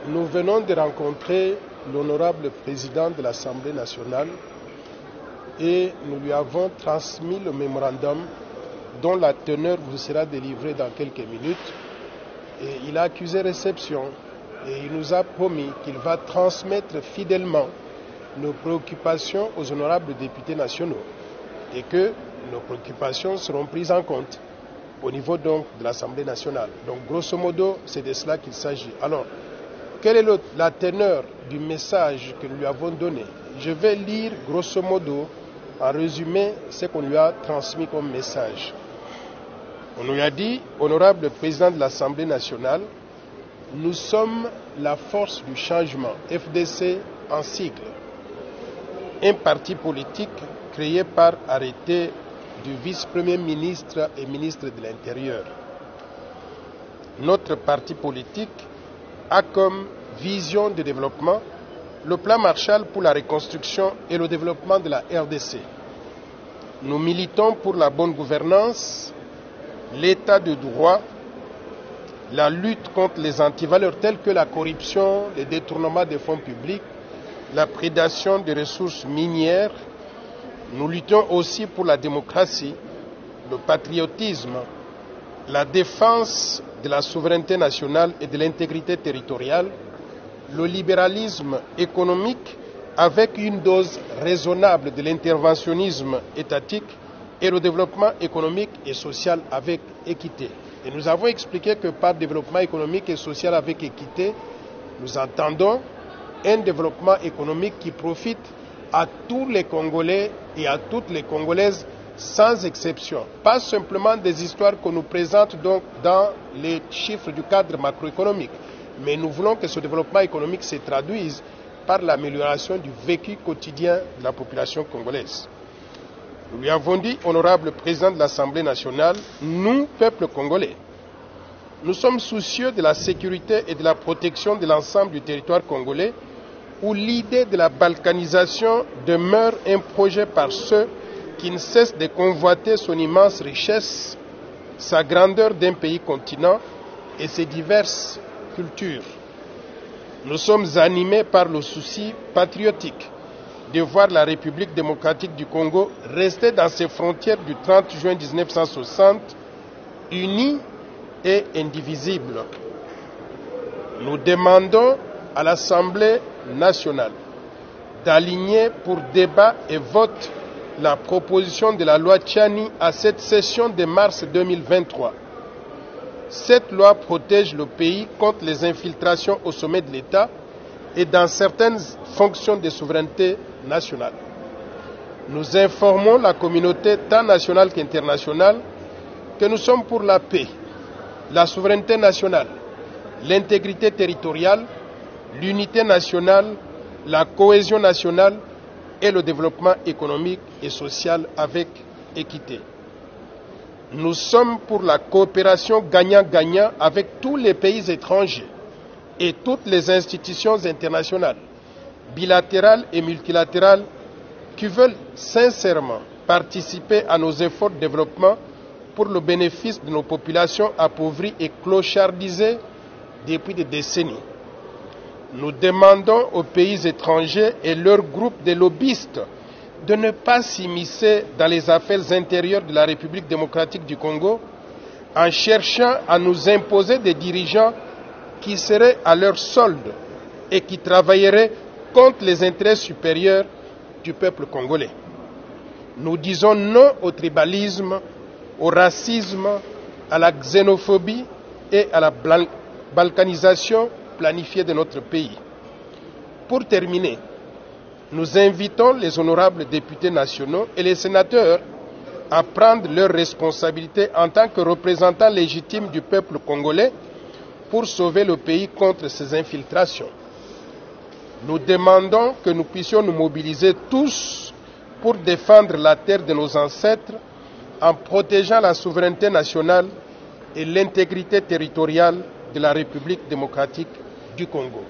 Nous venons de rencontrer l'honorable président de l'Assemblée nationale et nous lui avons transmis le mémorandum dont la teneur vous sera délivrée dans quelques minutes. Et il a accusé réception et il nous a promis qu'il va transmettre fidèlement nos préoccupations aux honorables députés nationaux et que nos préoccupations seront prises en compte au niveau donc de l'Assemblée nationale. Donc grosso modo, c'est de cela qu'il s'agit. Alors, quelle est la teneur du message que nous lui avons donné? Je vais lire grosso modo, en résumé, ce qu'on lui a transmis comme message. On lui a dit, honorable président de l'Assemblée nationale, nous sommes la force du changement, FDC en sigle, un parti politique créé par arrêté du vice-premier ministre et ministre de l'Intérieur. Notre parti politique a comme vision de développement le plan Marshall pour la reconstruction et le développement de la RDC. Nous militons pour la bonne gouvernance, l'état de droit, la lutte contre les antivaleurs telles que la corruption, le détournement des fonds publics, la prédation des ressources minières. Nous luttons aussi pour la démocratie, le patriotisme, la défense de la souveraineté nationale et de l'intégrité territoriale, le libéralisme économique avec une dose raisonnable de l'interventionnisme étatique et le développement économique et social avec équité. Et nous avons expliqué que par développement économique et social avec équité, nous entendons un développement économique qui profite à tous les Congolais et à toutes les Congolaises sans exception. Pas simplement des histoires qu'on nous présente donc dans les chiffres du cadre macroéconomique, mais nous voulons que ce développement économique se traduise par l'amélioration du vécu quotidien de la population congolaise. Nous lui avons dit, honorable président de l'Assemblée nationale, nous, peuple congolais, nous sommes soucieux de la sécurité et de la protection de l'ensemble du territoire congolais, où l'idée de la balkanisation demeure un projet par ceux qui ne cessent de convoiter son immense richesse, sa grandeur d'un pays continent et ses diverses cultures. Nous sommes animés par le souci patriotique de voir la République démocratique du Congo rester dans ses frontières du 30 juin 1960, unie et indivisible. Nous demandons à l'Assemblée nationale d'aligner pour débat et vote la proposition de la loi Tchani à cette session de mars 2023. Cette loi protège le pays contre les infiltrations au sommet de l'État et dans certaines fonctions de souveraineté nationale. Nous informons la communauté tant nationale qu'internationale que nous sommes pour la paix, la souveraineté nationale, l'intégrité territoriale, l'unité nationale, la cohésion nationale et le développement économique et social avec équité. Nous sommes pour la coopération gagnant-gagnant avec tous les pays étrangers et toutes les institutions internationales, bilatérales et multilatérales, qui veulent sincèrement participer à nos efforts de développement pour le bénéfice de nos populations appauvries et clochardisées depuis des décennies. Nous demandons aux pays étrangers et leurs groupes de lobbyistes de ne pas s'immiscer dans les affaires intérieures de la République démocratique du Congo en cherchant à nous imposer des dirigeants qui seraient à leur solde et qui travailleraient contre les intérêts supérieurs du peuple congolais. Nous disons non au tribalisme, au racisme, à la xénophobie et à la balkanisation planifiée de notre pays. Pour terminer, nous invitons les honorables députés nationaux et les sénateurs à prendre leurs responsabilités en tant que représentants légitimes du peuple congolais pour sauver le pays contre ces infiltrations. Nous demandons que nous puissions nous mobiliser tous pour défendre la terre de nos ancêtres en protégeant la souveraineté nationale et l'intégrité territoriale de la République démocratique du Congo.